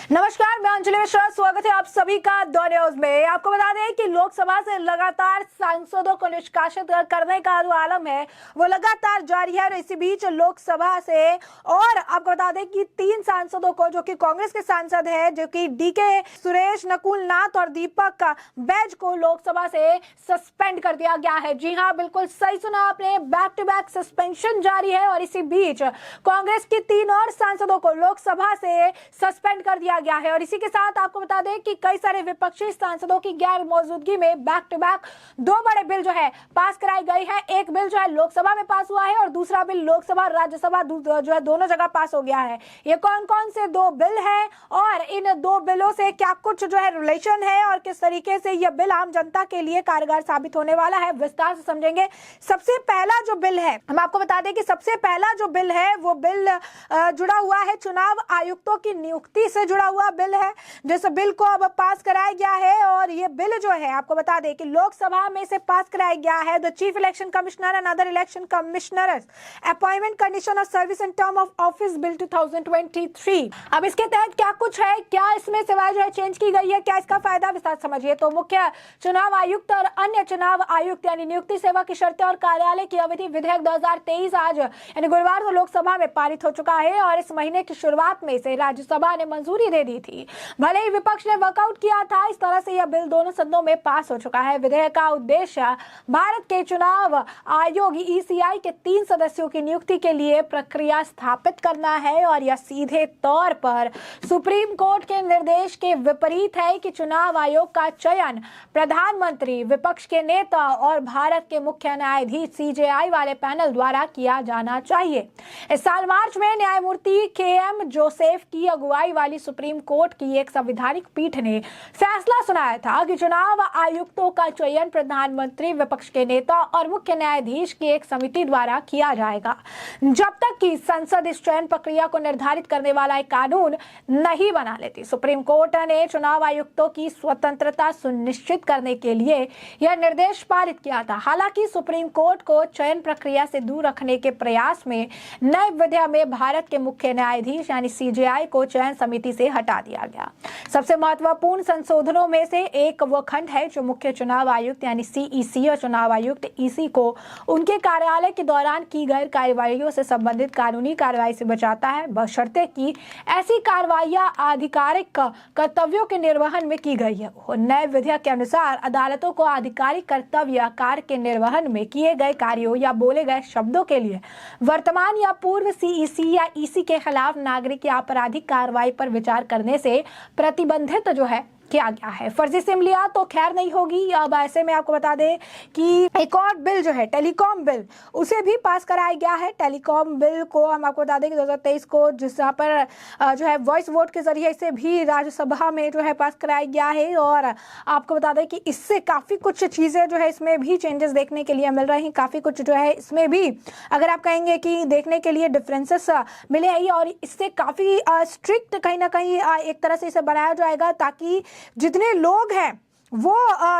नमस्कार, मैं अंजलि मिश्रा। स्वागत है आप सभी का द न्यूज में। आपको बता दें कि लोकसभा से लगातार सांसदों को निष्कासित करने का जो आलम है वो लगातार जारी है। और इसी बीच लोकसभा से और आपको बता दें कि 3 सांसदों को, जो कि कांग्रेस के सांसद है, जो कि डीके सुरेश, नकुल नाथ और दीपक बैज को लोकसभा से सस्पेंड कर दिया गया है। जी हाँ, बिल्कुल सही सुना आपने, बैक टू बैक सस्पेंशन जारी है। और इसी बीच कांग्रेस के 3 और सांसदों को लोकसभा से सस्पेंड कर दिया गया है। और इसी के साथ आपको बता दें कि कई सारे विपक्षी सांसदों की गैर मौजूदगी में बैक टू बैक 2 बड़े बिल जो है पास कराई गई है। एक बिल जो है लोकसभा में पास हुआ है और दूसरा बिल लोकसभा राज्यसभा जो है दोनों जगह पास हो गया है। ये कौन कौन से 2 बिल हैं और इन 2 बिलों से क्या कुछ जो है रिलेशन है और किस तरीके से यह बिल आम जनता के लिए कारगर साबित होने वाला है, विस्तार से समझेंगे। सबसे पहला जो बिल है, हम आपको बता दें कि सबसे पहला जो बिल है वो बिल जुड़ा हुआ है चुनाव आयुक्तों की नियुक्ति से जुड़ा हुआ बिल है, जिस बिल को अब पास कराया गया है। और ये बिल जो है आपको बता दें कि लोकसभा में से पास कराया गया है। The chief election commissioner and other election commissioners appointment condition of service and term of office bill 2023। अब इसके तहत क्या कुछ है, क्या इसमें सेवाएं जो है चेंज की गई है, क्या इसका फायदा, विस्तार समझिए। तो मुख्य चुनाव आयुक्त और अन्य चुनाव आयुक्त यानी नियुक्ति सेवा की शर्तें और कार्यालय की अवधि विधेयक 2023 आज यानी गुरुवार को लोकसभा में पारित हो चुका है। और इस महीने की शुरुआत में इसे राज्यसभा ने मंजूरी दे दी थी, भले ही विपक्ष ने वर्कआउट किया था। इस तरह से यह बिल दोनों सदनों में पास हो चुका है। विधेयक का उद्देश्य भारत के चुनाव आयोग ईसीआई के 3 सदस्यों की नियुक्ति के लिए प्रक्रिया स्थापित करना है। और यह सीधे तौर पर सुप्रीम कोर्ट के निर्देश के विपरीत है कि चुनाव आयोग का चयन प्रधानमंत्री, विपक्ष के नेता और भारत के मुख्य न्यायाधीश सीजेआई वाले पैनल द्वारा किया जाना चाहिए। इस साल मार्च में न्यायमूर्ति केएम जोसेफ की अगुवाई वाली सुप्रीम कोर्ट की एक संवैधानिक पीठ ने फैसला सुनाया था कि चुनाव आयुक्तों का चयन प्रधानमंत्री, विपक्ष के नेता और मुख्य न्यायाधीश की एक समिति द्वारा किया जाएगा, जब तक कि संसद इस चयन प्रक्रिया को निर्धारित करने वाला एक कानून नहीं बना लेती। सुप्रीम कोर्ट ने चुनाव आयुक्तों की स्वतंत्रता सुनिश्चित करने के लिए यह निर्देश पारित किया था। हालांकि सुप्रीम कोर्ट को चयन प्रक्रिया से दूर रखने के प्रयास में नए विधेयक में भारत के मुख्य न्यायाधीश यानी सीजेआई को चयन समिति से हटा दिया गया। सबसे महत्वपूर्ण संशोधनों में से एक वो खंड है जो मुख्य चुनाव आयुक्त यानी सीईसी और चुनाव आयुक्त ईसी को उनके कार्यालय के दौरान की गई कार्रवाइयों से संबंधित कानूनी कार्रवाई से बचाता है, बशर्ते कि ऐसी कार्रवाइयां आधिकारिक कर्तव्यों के निर्वहन में की गई है। नए विधेयक के अनुसार अदालतों को आधिकारिक कर्तव्य कार्य के निर्वहन में किए गए कार्यों या बोले गए शब्दों के लिए वर्तमान या पूर्व सीईसी या ईसी के खिलाफ नागरिक या आपराधिक कार्रवाई पर विचार करने से प्रतिबंधित जो है किया गया है। फर्जी सिम लिया तो खैर नहीं होगी। अब ऐसे में आपको बता दें कि एक और बिल जो है टेलीकॉम बिल, उसे भी पास कराया गया है। टेलीकॉम बिल को हम आपको बता दें कि 2023 को जहाँ पर जो है वॉइस वोट के जरिए इसे भी राज्यसभा में जो है पास कराया गया है। और आपको बता दें कि इससे काफ़ी कुछ चीज़ें जो है इसमें भी चेंजेस देखने के लिए मिल रही हैं। काफ़ी कुछ जो है इसमें भी अगर आप कहेंगे कि देखने के लिए डिफरेंसेस मिले हैं। और इससे काफ़ी स्ट्रिक्ट कहीं ना कहीं एक तरह से इसे बनाया जाएगा ताकि जितने लोग हैं वो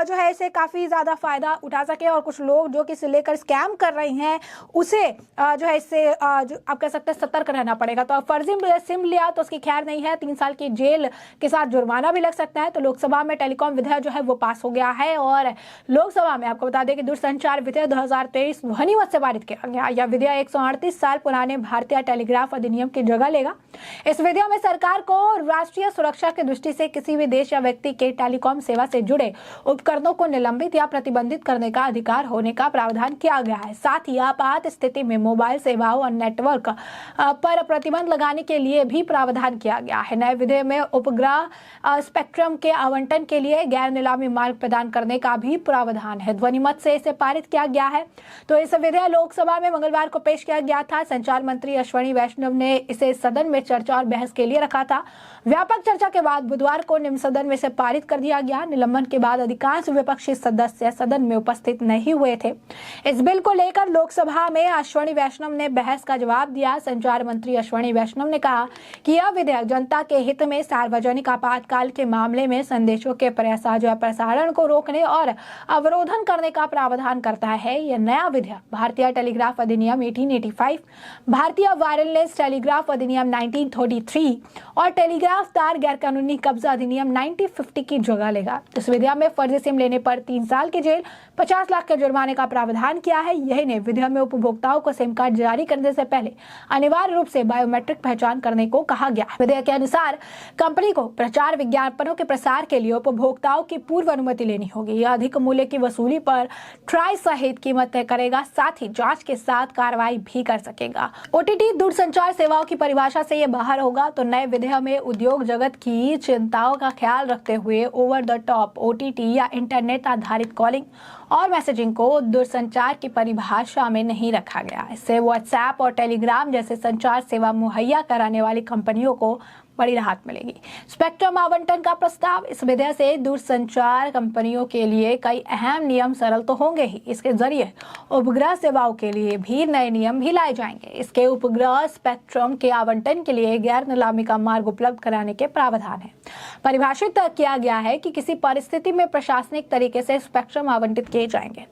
जो है इसे काफ़ी ज़्यादा फ़ायदा उठा सके। और कुछ लोग जो कि इसे लेकर स्कैम कर रहे हैं उसे जो है इससे जो आप कह सकते हैं सतर्क रहना पड़ेगा। तो फर्जी सिम लिया तो उसकी खैर नहीं है, 3 साल की जेल के साथ जुर्माना भी लग सकता है। तो लोकसभा में टेलीकॉम विधेयक जो है वो पास हो गया है। और लोकसभा में आपको बता दें कि दूरसंचार विधेयक 2023 ध्वनिमत से पारित किया गया। यह विधेयक 138 साल पुराने भारतीय टेलीग्राफ अधिनियम की जगह लेगा। इस विधेयक में सरकार को राष्ट्रीय सुरक्षा की दृष्टि से किसी भी देश या व्यक्ति के टेलीकॉम सेवा से जुड़े उपकरणों को निलंबित या प्रतिबंधित करने का अधिकार होने का प्रावधान किया गया है। साथ ही आपात स्थिति में मोबाइल सेवाओं और नेटवर्क पर प्रतिबंध लगाने के लिए भी प्रावधान किया गया है। नए विधेयक में उपग्रह स्पेक्ट्रम के आवंटन के लिए गैर नीलामी मार्ग प्रदान करने का भी प्रावधान है। ध्वनिमत से इसे पारित किया गया है। तो इस विधेयक लोकसभा में मंगलवार को पेश किया गया था। संचार मंत्री अश्विनी वैष्णव ने इसे सदन में चर्चा और बहस के लिए रखा था। व्यापक चर्चा के बाद बुधवार को निम्न सदन में से पारित कर दिया गया। निलंबन के बाद अधिकांश विपक्षी सदस्य सदन में उपस्थित नहीं हुए थे। इस बिल को लेकर लोकसभा में अश्विनी वैष्णव ने बहस का जवाब दिया। संचार मंत्री अश्विनी वैष्णव ने कहा कि यह विधेयक जनता के हित में सार्वजनिक आपातकाल के मामले में संदेशों के प्रसारण को रोकने और अवरोधन करने का प्रावधान करता है। यह नया विधेयक भारतीय टेलीग्राफ अधिनियम 1885, भारतीय वायरलेस टेलीग्राफ अधिनियम 1933 और टेलीग्राफ तार गैरकानूनी कब्जा अधिनियम 1950 की जगह लेगा। इस विधेयक में फर्जी सिम लेने पर 3 साल की जेल, 50 लाख के जुर्माने का प्रावधान किया है। यही नहीं, विधेयक में उपभोक्ताओं को सिम कार्ड जारी करने से पहले अनिवार्य रूप से बायोमेट्रिक पहचान करने को कहा गया है। विधेयक के अनुसार कंपनी को प्रचार विज्ञापनों के प्रसार के लिए उपभोक्ताओं की पूर्व अनुमति लेनी होगी। यह अधिक मूल्य की वसूली पर ट्राई सहित कीमत तय करेगा, साथ ही जांच के साथ कार्रवाई भी कर सकेगा। ओटीटी दूरसंचार सेवाओं की परिभाषा से ये बाहर होगा। तो नए विधेयक में उद्योग जगत की चिंताओं का ख्याल रखते हुए ओवर द टॉप ओटीटी या इंटरनेट आधारित कॉलिंग और मैसेजिंग को दूरसंचार की परिभाषा में नहीं रखा गया। इससे व्हाट्सएप और टेलीग्राम जैसे संचार सेवा मुहैया कराने वाली कंपनियों को बड़ी राहत मिलेगी। स्पेक्ट्रम आवंटन का प्रस्ताव। इस विधेयक से दूरसंचार कंपनियों के लिए कई अहम नियम सरल तो होंगे ही, इसके जरिए उपग्रह सेवाओं के लिए भी नए नियम भी लाए जाएंगे। इसके उपग्रह स्पेक्ट्रम के आवंटन के लिए गैर नीलामी का मार्ग उपलब्ध कराने के प्रावधान है। परिभाषित किया गया है कि किसी परिस्थिति में प्रशासनिक तरीके से स्पेक्ट्रम आवंटित किए जाएंगे।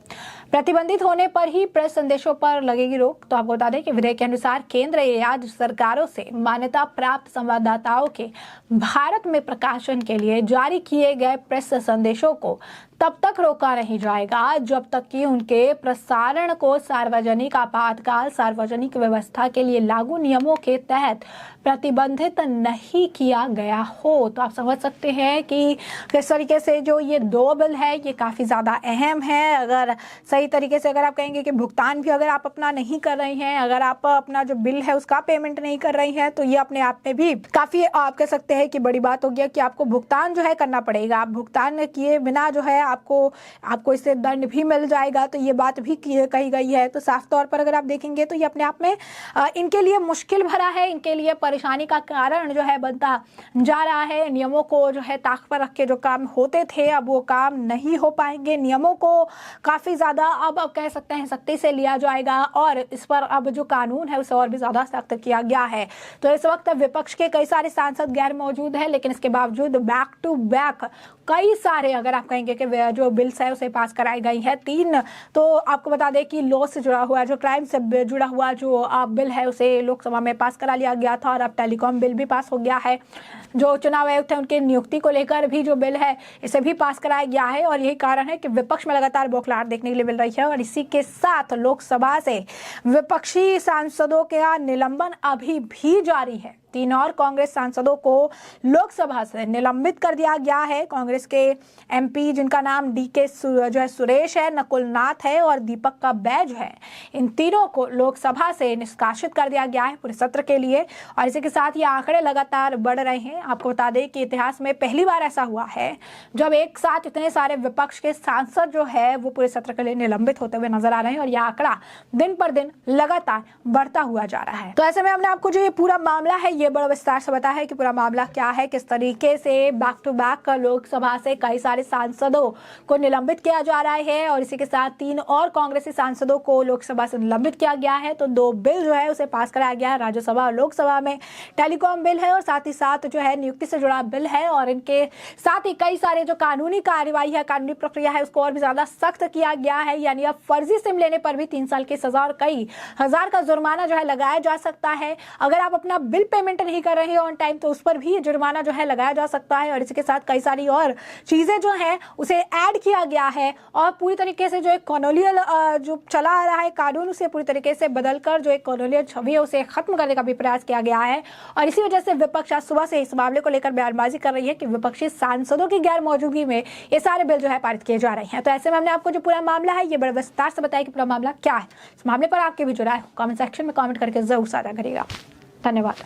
प्रतिबंधित होने पर ही प्रेस संदेशों पर लगेगी रोक। तो आपको बता दें कि विधेयक के अनुसार केंद्र या राज्य सरकारों से मान्यता प्राप्त संवाददाताओं के भारत में प्रकाशन के लिए जारी किए गए प्रेस संदेशों को तब तक रोका नहीं जाएगा जब तक कि उनके प्रसारण को सार्वजनिक आपातकाल सार्वजनिक व्यवस्था के लिए लागू नियमों के तहत प्रतिबंधित नहीं किया गया हो। तो आप समझ सकते हैं कि किस तरीके से जो ये 2 बिल है ये काफ़ी ज़्यादा अहम है। अगर सही तरीके से अगर आप कहेंगे कि भुगतान भी अगर आप अपना नहीं कर रही हैं, अगर आप अपना जो बिल है उसका पेमेंट नहीं कर रही हैं, तो ये अपने आप में भी काफ़ी आप कह सकते हैं कि बड़ी बात हो गया कि आपको भुगतान जो है करना पड़ेगा। आप भुगतान किए बिना जो है आपको इससे दंड भी मिल जाएगा। तो ये बात भी कही गई है। तो साफ तौर पर अगर आप देखेंगे तो ये अपने आप में इनके लिए मुश्किल भरा है, इनके लिए परेशानी का कारण जो है बनता जा रहा है। नियमों को जो है ताक पर रख के जो काम होते थे अब वो काम नहीं हो पाएंगे। नियमों को काफ़ी ज़्यादा अब कह सकते हैं सख्ती से लिया जाएगा और इस पर अब जो कानून है उसे और भी ज़्यादा सख्त किया गया है। तो इस वक्त विपक्ष के कई सारे सांसद गैर मौजूद हैं, लेकिन इसके बावजूद बैक टू बैक कई सारे अगर आप कहेंगे कि जो बिल्स है उसे पास कराई गई है 3। तो आपको बता दें कि लॉ से जुड़ा हुआ जो क्राइम से जुड़ा हुआ जो बिल है उसे लोकसभा में पास करा लिया गया था और अब टेलीकॉम बिल भी पास हो गया है। जो चुनाव आयुक्त है उनके नियुक्ति को लेकर भी जो बिल है इसे भी पास कराया गया है और यही कारण है कि विपक्ष में लगातार बौखलाहट देखने के लिए मिल रही है। और इसी के साथ लोकसभा से विपक्षी सांसदों का निलंबन अभी भी जारी है। 3 और कांग्रेस सांसदों को लोकसभा से निलंबित कर दिया गया है। कांग्रेस के एमपी जिनका नाम डीके जो है सुरेश है, नकुल नाथ है और दीपक का बैज है, इन तीनों को लोकसभा से निष्कासित कर दिया गया है पूरे सत्र के लिए। और इसी के साथ ये आंकड़े लगातार बढ़ रहे हैं। आपको बता दें कि इतिहास में पहली बार ऐसा हुआ है जब एक साथ इतने सारे विपक्ष के सांसद जो है वो पूरे सत्र के लिए निलंबित होते हुए नजर आ रहे हैं और यह आंकड़ा दिन पर दिन लगातार बढ़ता हुआ जा रहा है। तो ऐसे में हमने आपको जो ये पूरा मामला है ये बड़ा विस्तार से बताया है कि पूरा मामला क्या है, किस तरीके से बैक टू बैक लोकसभा से कई सारे सांसदों को निलंबित किया जा रहा है और इसी के साथ 3 और कांग्रेसी सांसदों को लोकसभा से निलंबित किया गया है। तो 2 बिल जो है उसे पास कराया गया है राज्यसभा और लोकसभा में। टेलीकॉम बिल है और साथ ही साथ जो है नियुक्ति से जुड़ा बिल है और इनके साथ ही कई सारे जो कानूनी कार्यवाही है, कानूनी प्रक्रिया है उसको और भी ज्यादा सख्त किया गया है। यानी अब फर्जी सिम लेने पर भी 3 साल की सजा और कई हजार का जुर्माना जो है लगाया जा सकता है। अगर आप अपना बिल पेमेंट नहीं कर रहे हैं ऑन टाइम तो उस पर भी जुर्माना जो है लगाया जा सकता है। और इसके साथ कई सारी और चीजें जो हैं उसे ऐड किया गया है और पूरी तरीके से जो एक कॉलोनियल जो चला आ रहा है कानून उसे पूरी तरीके से बदलकर जो एक कॉलोनियल छवि है उसे खत्म करने का भी प्रयास किया गया है। और इसी वजह से विपक्ष आज सुबह से इस मामले को लेकर बयानबाजी कर रही है कि विपक्षी सांसदों की गैर मौजूदगी में ये सारे बिल जो है पारित किए जा रहे हैं। तो ऐसे में हमने आपको जो पूरा मामला है ये बड़े विस्तार से बताया कि पूरा मामला क्या है। इस मामले पर आपके भी जो राय कमेंट सेक्शन में कमेंट करके जरूर साझा करिएगा। धन्यवाद।